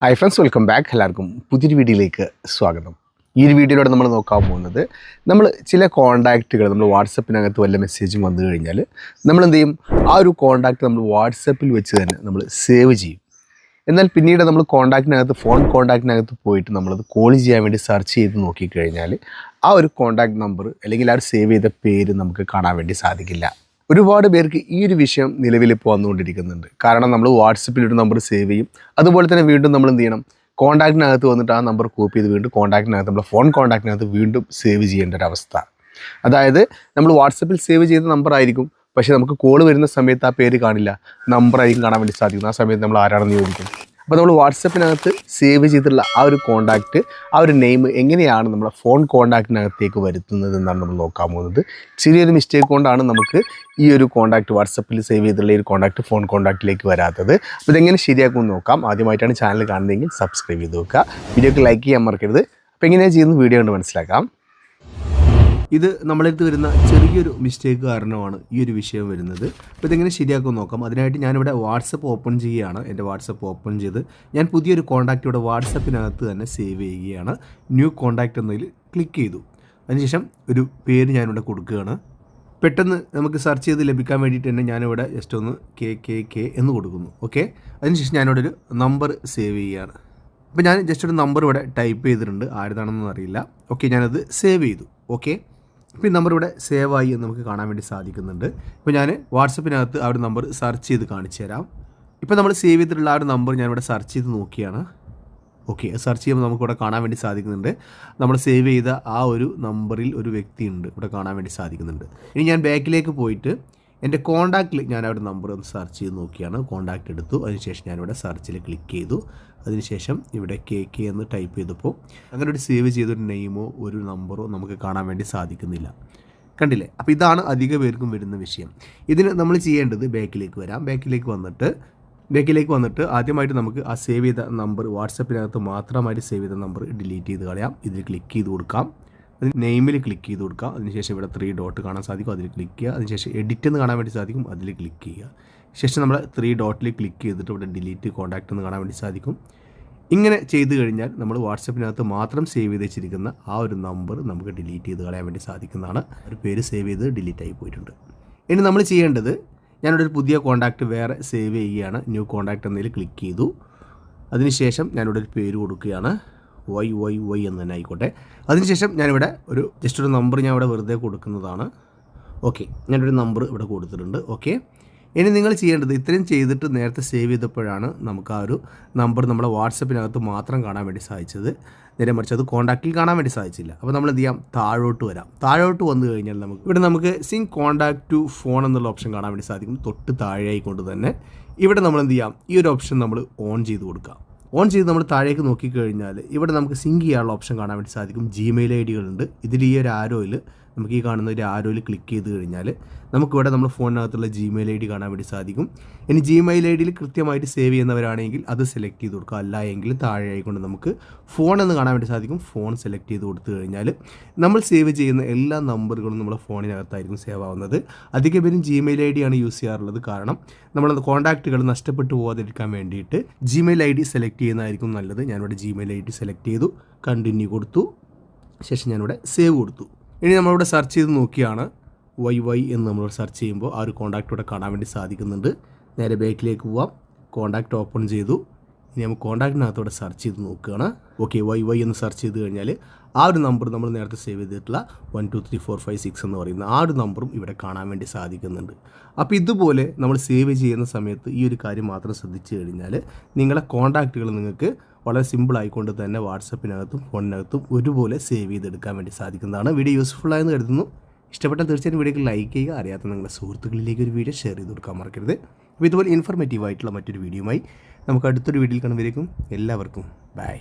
Hi friends, welcome back. എല്ലാവർക്കും പുതിയൊരു വീഡിയോയിലേക്ക് സ്വാഗതം. ഈ ഒരു വീഡിയോയിലൂടെ നമ്മൾ നോക്കാൻ പോകുന്നത് നമ്മൾ ചില കോൺടാക്റ്റുകൾ നമ്മൾ വാട്സപ്പിനകത്ത് വല്ല മെസ്സേജും വന്നു കഴിഞ്ഞാൽ നമ്മൾ എന്ത് ചെയ്യും, ആ ഒരു കോൺടാക്റ്റ് നമ്മൾ വാട്സപ്പിൽ വെച്ച് തന്നെ നമ്മൾ സേവ് ചെയ്യും. എന്നാൽ പിന്നീട് നമ്മൾ ഫോൺ കോൺടാക്റ്റിനകത്ത് പോയിട്ട് നമ്മളത് കോൾ ചെയ്യാൻ വേണ്ടി സെർച്ച് ചെയ്ത് നോക്കിക്കഴിഞ്ഞാൽ ആ ഒരു കോൺടാക്റ്റ് നമ്പർ അല്ലെങ്കിൽ ആ ഒരു സേവ് ചെയ്ത പേര് നമുക്ക് കാണാൻ വേണ്ടി സാധിക്കില്ല. ഒരുപാട് പേർക്ക് ഈ ഒരു വിഷയം നിലവിലിപ്പോൾ വന്നുകൊണ്ടിരിക്കുന്നുണ്ട്. കാരണം നമ്മൾ വാട്സപ്പിൽ ഒരു നമ്പർ സേവ് ചെയ്യും, അതുപോലെ തന്നെ വീണ്ടും നമ്മൾ എന്ത് ചെയ്യണം, കോൺടാക്റ്റിനകത്ത് വന്നിട്ട് ആ നമ്പർ കോപ്പി ചെയ്ത് വീണ്ടും നമ്മുടെ ഫോൺ കോൺടാക്റ്റിനകത്ത് വീണ്ടും സേവ് ചെയ്യേണ്ട ഒരു അവസ്ഥ. അതായത് നമ്മൾ വാട്സപ്പിൽ സേവ് ചെയ്ത നമ്പർ ആയിരിക്കും, പക്ഷേ നമുക്ക് കോൾ വരുന്ന സമയത്ത് ആ പേര് കാണില്ല, നമ്പറായിരിക്കും കാണാൻ വേണ്ടി സാധിക്കും. ആ സമയത്ത് നമ്മൾ ആരാണെന്ന് ചോദിക്കും. അപ്പോൾ നമ്മൾ വാട്സപ്പിനകത്ത് സേവ് ചെയ്തിട്ടുള്ള ആ ഒരു കോൺടാക്റ്റ്, ആ ഒരു നെയിം എങ്ങനെയാണ് നമ്മുടെ ഫോൺ കോൺടാക്റ്റിനകത്തേക്ക് വരുത്തുന്നത് എന്നാണ് നമ്മൾ നോക്കാൻ പോകുന്നത്. ചെറിയൊരു മിസ്റ്റേക്ക് കൊണ്ടാണ് നമുക്ക് ഈ ഒരു കോൺടാക്റ്റ് വാട്സപ്പിൽ സേവ് ചെയ്തിട്ടുള്ള ഈ ഒരു കോൺടാക്റ്റ് ഫോൺ കോൺടാക്റ്റിലേക്ക് വരാത്തത്. അപ്പോൾ ഇതെങ്ങനെ ശരിയാക്കുമെന്ന് നോക്കാം. ആദ്യമായിട്ടാണ് ചാനൽ കാണുന്നതെങ്കിൽ സബ്സ്ക്രൈബ് ചെയ്ത് നോക്കുക, വീഡിയോക്ക് ലൈക്ക് ചെയ്യാൻ മറക്കരുത്. അപ്പോൾ എങ്ങനെയാണ് ചെയ്യുന്നത് വീഡിയോ കണ്ട് മനസ്സിലാക്കാം. ഇത് നമ്മളടുത്ത് വരുന്ന ചെറിയൊരു മിസ്റ്റേക്ക് കാരണമാണ് ഈ ഒരു വിഷയം വരുന്നത്. അപ്പോൾ ഇതെങ്ങനെ ശരിയാക്കുമെന്ന് നോക്കാം. അതിനായിട്ട് ഞാനിവിടെ വാട്സപ്പ് ഓപ്പൺ ചെയ്യുകയാണ്. എൻ്റെ വാട്സപ്പ് ഓപ്പൺ ചെയ്ത് ഞാൻ പുതിയൊരു കോൺടാക്റ്റ് ഇവിടെ വാട്സപ്പിനകത്ത് തന്നെ സേവ് ചെയ്യുകയാണ്. ന്യൂ കോൺടാക്റ്റ് എന്നതിൽ ക്ലിക്ക് ചെയ്തു. അതിനുശേഷം ഒരു പേര് ഞാനിവിടെ കൊടുക്കുകയാണ്. പെട്ടെന്ന് നമുക്ക് സെർച്ച് ചെയ്ത് ലഭിക്കാൻ വേണ്ടിയിട്ട് തന്നെ ഞാനിവിടെ ജസ്റ്റ് ഒന്ന് കെ എന്ന് കൊടുക്കുന്നു. ഓക്കെ, അതിനുശേഷം ഞാനിവിടെ ഒരു നമ്പർ സേവ് ചെയ്യുകയാണ്. അപ്പോൾ ഞാൻ ജസ്റ്റ് ഒരു നമ്പർ ഇവിടെ ടൈപ്പ് ചെയ്തിട്ടുണ്ട്, ആരുതാണെന്നൊന്നും അറിയില്ല. ഓക്കെ, ഞാനത് സേവ് ചെയ്തു. ഓക്കെ, ഇപ്പോൾ ഈ നമ്പർ ഇവിടെ സേവ് ആയി എന്ന് നമുക്ക് കാണാൻ വേണ്ടി സാധിക്കുന്നുണ്ട്. ഇപ്പോൾ ഞാൻ വാട്സപ്പിനകത്ത് ആ ഒരു നമ്പർ സെർച്ച് ചെയ്ത് കാണിച്ചു തരാം. ഇപ്പോൾ നമ്മൾ സേവ് ചെയ്തിട്ടുള്ള ആ ഒരു നമ്പർ ഞാനിവിടെ സെർച്ച് ചെയ്ത് നോക്കിയാണ്. ഓക്കെ, സെർച്ച് ചെയ്യുമ്പോൾ നമുക്കിവിടെ കാണാൻ വേണ്ടി സാധിക്കുന്നുണ്ട്. നമ്മൾ സേവ് ചെയ്ത ആ ഒരു നമ്പറിൽ ഒരു വ്യക്തിയുണ്ട് ഇവിടെ കാണാൻ വേണ്ടി സാധിക്കുന്നുണ്ട്. ഇനി ഞാൻ ബാക്കിലേക്ക് പോയിട്ട് എൻ്റെ കോൺടാക്റ്റിൽ ഞാൻ ആ ഒരു നമ്പർ ഒന്ന് സെർച്ച് ചെയ്ത് നോക്കിയാണ്. കോൺടാക്റ്റ് എടുത്തു. അതിനുശേഷം ഞാനിവിടെ സെർച്ചിൽ ക്ലിക്ക് ചെയ്തു. അതിനുശേഷം ഇവിടെ കെ എന്ന് ടൈപ്പ് ചെയ്തപ്പോൾ അങ്ങനെ ഒരു സേവ് ചെയ്തൊരു നെയിമോ ഒരു നമ്പറോ നമുക്ക് കാണാൻ വേണ്ടി സാധിക്കുന്നില്ല. കണ്ടില്ലേ? അപ്പോൾ ഇതാണ് അധിക പേർക്കും വരുന്ന വിഷയം. ഇതിന് നമ്മൾ ചെയ്യേണ്ടത് ബാക്കിലേക്ക് വരാം. ബാക്കിലേക്ക് വന്നിട്ട് ആദ്യമായിട്ട് നമുക്ക് ആ സേവ് ചെയ്ത നമ്പർ വാട്സപ്പിനകത്ത് മാത്രമായിട്ട് സേവ് ചെയ്ത നമ്പർ ഡിലീറ്റ് ചെയ്ത് കളയാം. ഇതിൽ ക്ലിക്ക് ചെയ്ത് കൊടുക്കാം. അതിന് നെയിമിൽ ക്ലിക്ക് ചെയ്ത് കൊടുക്കുക. അതിനുശേഷം ഇവിടെ 3 ഡോട്ട് കാണാൻ സാധിക്കും, അതിൽ ക്ലിക്ക് ചെയ്യുക. അതിനുശേഷം എഡിറ്റ് എന്ന് കാണാൻ വേണ്ടി സാധിക്കും, അതിൽ ക്ലിക്ക് ചെയ്യുക. ശേഷം നമ്മൾ 3 ഡോട്ടിൽ ക്ലിക്ക് ചെയ്തിട്ട് ഇവിടെ ഡിലീറ്റ് കോൺടാക്റ്റ് എന്ന് കാണാൻ വേണ്ടി സാധിക്കും. ഇങ്ങനെ ചെയ്ത് കഴിഞ്ഞാൽ നമ്മൾ വാട്സപ്പിനകത്ത് മാത്രം സേവ് ചെയ്ത് വെച്ചിരിക്കുന്ന ആ ഒരു നമ്പർ നമുക്ക് ഡിലീറ്റ് ചെയ്ത് കളയാൻ വേണ്ടി സാധിക്കുന്നതാണ്. ഒരു പേര് സേവ് ചെയ്ത് ഡിലീറ്റ് ആയി പോയിട്ടുണ്ട്. ഇനി നമ്മൾ ചെയ്യേണ്ടത്, ഞാനിവിടെ ഒരു പുതിയ കോൺടാക്റ്റ് വേറെ സേവ് ചെയ്യുകയാണ്. ന്യൂ കോൺടാക്റ്റ് എന്നതിൽ ക്ലിക്ക് ചെയ്തു. അതിനുശേഷം ഞാനിവിടെ ഒരു പേര് കൊടുക്കുകയാണ്. വൈ എന്ന് തന്നെ ആയിക്കോട്ടെ. അതിനുശേഷം ഞാനിവിടെ ജസ്റ്റ് ഒരു നമ്പർ ഞാൻ ഇവിടെ വെറുതെ കൊടുക്കുന്നതാണ്. ഓക്കെ, ഞാനൊരു നമ്പർ ഇവിടെ കൊടുത്തിട്ടുണ്ട്. ഓക്കെ, ഇനി നിങ്ങൾ ചെയ്യേണ്ടത്, ഇത്രയും ചെയ്തിട്ട് നേരത്തെ സേവ് ചെയ്തപ്പോഴാണ് നമുക്ക് ആ ഒരു നമ്പർ നമ്മുടെ വാട്സപ്പിനകത്ത് മാത്രം കാണാൻ വേണ്ടി സാധിച്ചത്. നേരെ മറിച്ച് അത് കോൺടാക്റ്റിൽ കാണാൻ വേണ്ടി സാധിച്ചില്ല. അപ്പോൾ നമ്മൾ എന്ത് ചെയ്യാം, താഴോട്ട് വന്നു കഴിഞ്ഞാൽ നമുക്ക് സിങ്ക് കോൺടാക്റ്റ് ടു ഫോൺ എന്നുള്ള ഓപ്ഷൻ കാണാൻ വേണ്ടി സാധിക്കും. തൊട്ട് താഴെയായിക്കൊണ്ട് തന്നെ ഇവിടെ നമ്മൾ എന്ത് ചെയ്യാം, ഈ ഒരു ഓപ്ഷൻ നമ്മൾ ഓൺ ചെയ്ത് കൊടുക്കാം. ഓൺ ചെയ്ത് നമ്മൾ താഴേക്ക് നോക്കിക്കഴിഞ്ഞാൽ ഇവിടെ നമുക്ക് സിങ്ക് ചെയ്യാനുള്ള ഓപ്ഷൻ കാണാൻ വേണ്ടി സാധിക്കും. ജിമെയിൽ ഐ ഡികളുണ്ട്. ഇതിൽ ഈ ഒരു ആരോയിൽ, നമുക്ക് ഈ കാണുന്ന ഒരു ആരോയിൽ ക്ലിക്ക് ചെയ്ത് കഴിഞ്ഞാൽ നമുക്കിവിടെ നമ്മുടെ ഫോണിനകത്തുള്ള ജിമെയിൽ ഐ ഡി കാണാൻ വേണ്ടി സാധിക്കും. ഇനി ജിമെയിൽ ഐ ഡിയിൽ കൃത്യമായിട്ട് സേവ് ചെയ്യുന്നവരാണെങ്കിൽ അത് സെലക്ട് ചെയ്ത് കൊടുക്കുക. അല്ല എങ്കിൽ താഴെ ആയിക്കൊണ്ട് നമുക്ക് ഫോൺ എന്ന് കാണാൻ വേണ്ടി സാധിക്കും. ഫോൺ സെലക്ട് ചെയ്ത് കൊടുത്തു കഴിഞ്ഞാൽ നമ്മൾ സേവ് ചെയ്യുന്ന എല്ലാ നമ്പറുകളും നമ്മുടെ ഫോണിനകത്തായിരിക്കും സേവ് ആവുന്നത്. അധിക പേരും ജിമെയിൽ ഐ ഡിയാണ് യൂസ് ചെയ്യാറുള്ളത്. കാരണം നമ്മൾ കോൺടാക്റ്റുകൾ നഷ്ടപ്പെട്ടു പോകാതിരിക്കാൻ വേണ്ടിയിട്ട് ജിമെയിൽ ഐ ഡി സെലക്ട് ചെയ്യുന്നതായിരിക്കും നല്ലത്. ഞാനിവിടെ ജിമെയിൽ ഐ ഡി സെലക്ട് ചെയ്തു, കണ്ടിന്യൂ കൊടുത്തു. ശേഷം ഞാനിവിടെ സേവ് കൊടുത്തു. ഇനി നമ്മളിവിടെ സെർച്ച് ചെയ്ത് നോക്കിയാണ് വൈ എന്ന് നമ്മൾ സെർച്ച് ചെയ്യുമ്പോൾ ആ ഒരു കോൺടാക്റ്റ് ഇവിടെ കാണാൻ വേണ്ടി സാധിക്കുന്നുണ്ട്. നേരെ ബാക്കിലേക്ക് പോവാം. കോൺടാക്റ്റ് ഓപ്പൺ ചെയ്തു. ഇനി നമുക്ക് കോൺടാക്റ്റിനകത്തോടെ സെർച്ച് ചെയ്ത് നോക്കുകയാണ്. ഓക്കെ, വൈ എന്ന് സെർച്ച് ചെയ്ത് കഴിഞ്ഞാൽ ആ ഒരു നമ്പർ നമ്മൾ നേരത്തെ സേവ് ചെയ്തിട്ടുള്ള 1 2 3 4 5 6 എന്ന് പറയുന്ന ആ ഒരു നമ്പറും ഇവിടെ കാണാൻ വേണ്ടി സാധിക്കുന്നുണ്ട്. അപ്പോൾ ഇതുപോലെ നമ്മൾ സേവ് ചെയ്യുന്ന സമയത്ത് ഈ ഒരു കാര്യം മാത്രം ശ്രദ്ധിച്ചു കഴിഞ്ഞാൽ നിങ്ങളെ കോൺടാക്റ്റുകൾ നിങ്ങൾക്ക് വളരെ സിമ്പിൾ ആയിക്കൊണ്ട് തന്നെ വാട്സപ്പിനകത്തും ഫോണിനകത്തും ഒരുപോലെ സേവ് ചെയ്തെടുക്കാൻ വേണ്ടി സാധിക്കുന്നതാണ്. വീഡിയോ യൂസ്ഫുൾ ആയെന്ന് കരുതുന്നു. ഇഷ്ടപ്പെട്ടാൽ തീർച്ചയായും വീഡിയോക്ക് ലൈക്ക് ചെയ്യുക. അറിയാത്ത നിങ്ങളുടെ സുഹൃത്തുക്കളിലേക്ക് ഒരു വീഡിയോ ഷെയർ ചെയ്ത് കൊടുക്കാൻ മറക്കരുത്. അപ്പോൾ ഇതുപോലെ ഇൻഫർമേറ്റീവ് ആയിട്ടുള്ള മറ്റൊരു വീഡിയോയുമായി നമുക്ക് അടുത്തൊരു വീഡിയോയിൽ കാണുമ്പോഴേക്കും എല്ലാവർക്കും ബൈ.